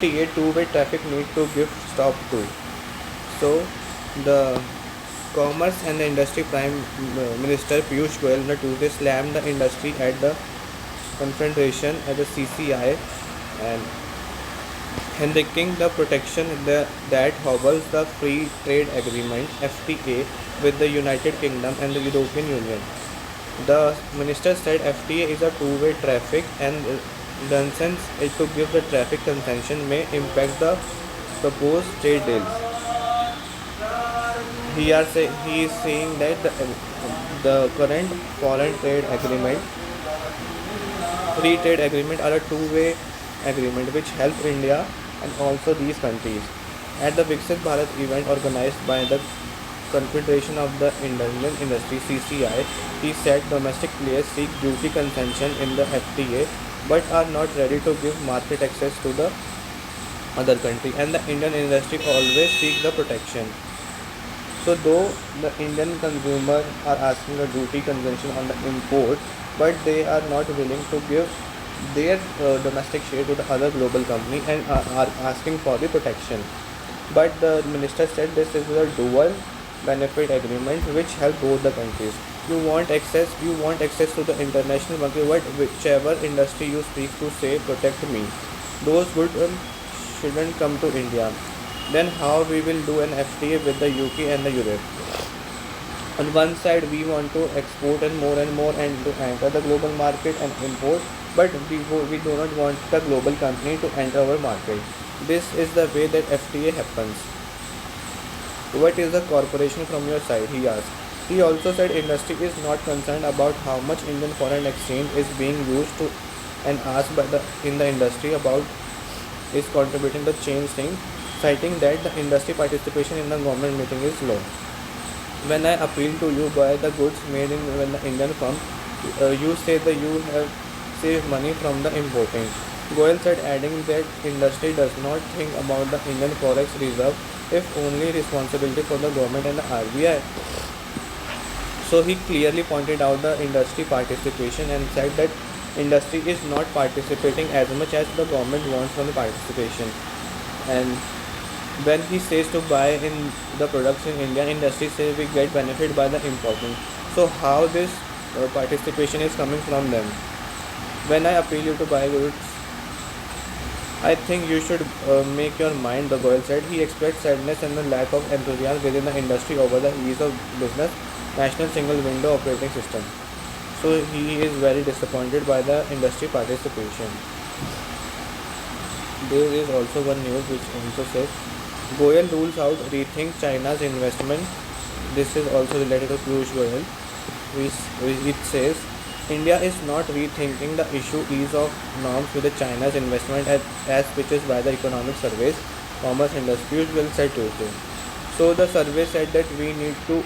FTA two-way traffic need to give stop to. So the Commerce and the Industry Prime Minister Piyush Goyal on the Tuesday slammed the industry at the confrontation at the CCI and hindiking the protection that hobbles the Free Trade Agreement (FTA) with the United Kingdom and the European Union. The minister said FTA is a two-way traffic and nonsense it to give the traffic concession may impact the proposed trade deals. He is saying that the current foreign trade agreement, free trade agreement are a two-way agreement which help India and also these countries. At the Viksit Bharat event organized by the Confederation of the Indian Industry (CCI), he said domestic players seek duty concession in the FTA but are not ready to give market access to the other country, and the Indian industry always seek the protection. So though the Indian consumers are asking a duty concession on the import, but they are not willing to give their domestic share to the other global company and are asking for the protection. But the minister said this is a dual benefit agreement which help both the countries. You want access to the international market, but whichever industry you speak to say protect me. Those goods shouldn't come to India. Then how we will do an FTA with the UK and the Europe? On one side, we want to export and more and to enter the global market and import, but we do not want the global company to enter our market. This is the way that FTA happens. What is the corporation from your side? He asked. He also said industry is not concerned about how much Indian foreign exchange is being used to and asked by the in the industry about is contributing to change thing, citing that the industry participation in the government meeting is low. When I appeal to you buy the goods made in when the Indian firm, you say that you have saved money from the importing. Goyal said, adding that industry does not think about the Indian forex reserve if only responsibility for the government and the RBI. So he clearly pointed out the industry participation and said that industry is not participating as much as the government wants from the participation. And when he says to buy in the products in India, industry says we get benefit by the importing. So how this participation is coming from them? When I appeal you to buy goods, I think you should make your mind, the Goyal said. He expressed sadness and the lack of enthusiasm within the industry over the ease of business, national single window operating system. So he is very disappointed by the industry participation. There is also one news which also says Goyal rules out rethink China's investment. This is also related to Piyush Goyal. It says India is not rethinking the issue ease of norms with the China's investment as pitched by the economic surveys, commerce industry will said Tuesday. So the survey said that we need to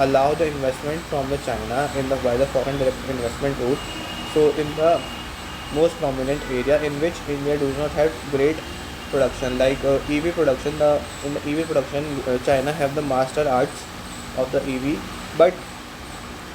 allow the investment from the China in the by the foreign direct investment route. So in the most prominent area in which India does not have great production like EV production, in the EV production China have the master arts of the EV, but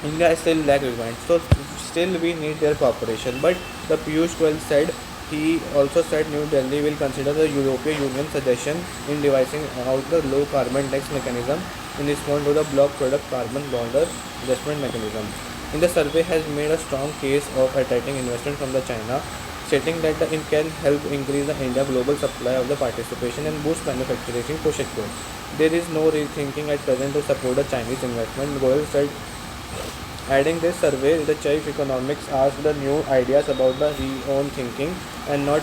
India is still lag behind. So still we need their cooperation. But the Piyush Goyal said he also said New Delhi will consider the European Union suggestion in devising out the low carbon tax mechanism in response to the block product carbon border adjustment mechanism. In the survey has made a strong case of attracting investment from the China, stating that it can help increase the India global supply of the participation and boost manufacturing push export. There is no rethinking at present to support the Chinese investment, Goyal said. Adding this survey, the chief economics asked the new ideas about the his own thinking and not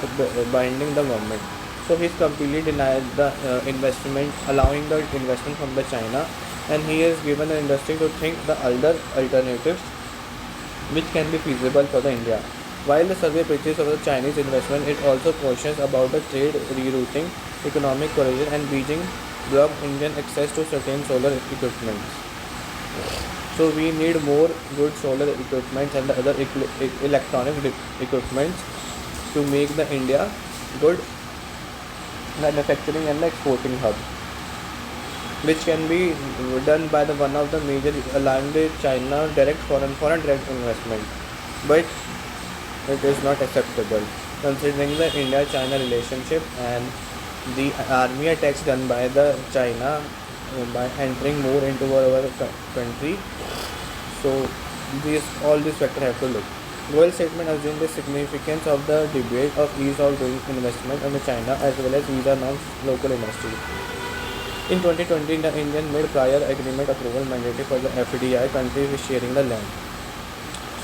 binding the government. So he's completely denied the investment, allowing the investment from the China, and he has given the industry to think the other alternatives which can be feasible for the India. While the survey preaches of the Chinese investment, it also cautions about the trade rerouting, economic coercion, and Beijing block Indian access to certain solar equipment. So we need more good solar equipment and the other electronic equipments to make the India good manufacturing and exporting hub, which can be done by the one of the major allowing the China direct foreign direct investment, but it is not acceptable. considering the India-China relationship and the army attacks done by the China by entering more into our country. So these factors have to look. Goel statement assumes the significance of the debate of ease of doing investment in China as well as visa norms local industry. In 2020, the Indian made prior agreement approval mandatory for the FDI countries with sharing the land.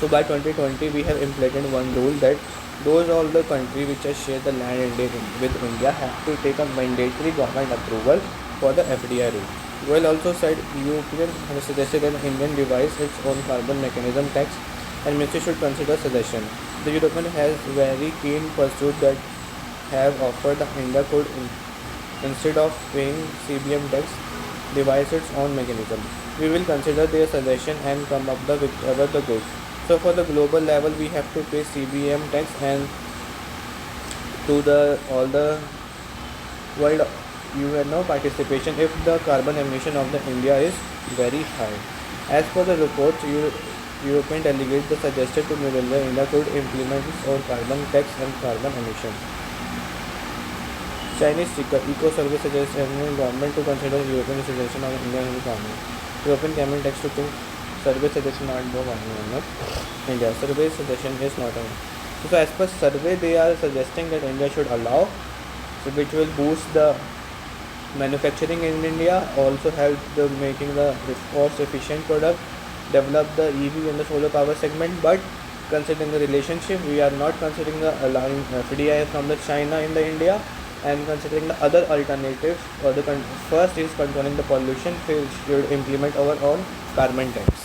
So by 2020, we have implemented one rule that those all the countries which have shared the land with India have to take a mandatory government approval for the FDI rule. Goel also said European has suggested that Indian devise its own carbon mechanism tax and ministry should consider suggestion. The European has very keen pursuit that have offered that India could instead of paying CBM tax devise its own mechanism. We will consider their suggestion and come up with whichever the good. So for the global level, we have to pay CBM tax and to the all the world participation if the carbon emission of the India is very high. As per the report, European delegates suggested to New Delhi, India could implement its own carbon tax and carbon emission. Chinese eco-survey suggests Indian government to consider European suggestion on Indian economy. European carbon tax to think survey suggestion not go on India. Survey suggestion is not on. So as per survey, they are suggesting that India should allow, so which will boost the manufacturing in India, also help the making the cost efficient product, develop the EV and the solar power segment. But considering the relationship, we are not considering the allowing FDI from the China in the India, and considering the other alternatives. Or the first is controlling the pollution, we should implement our own carbon tax.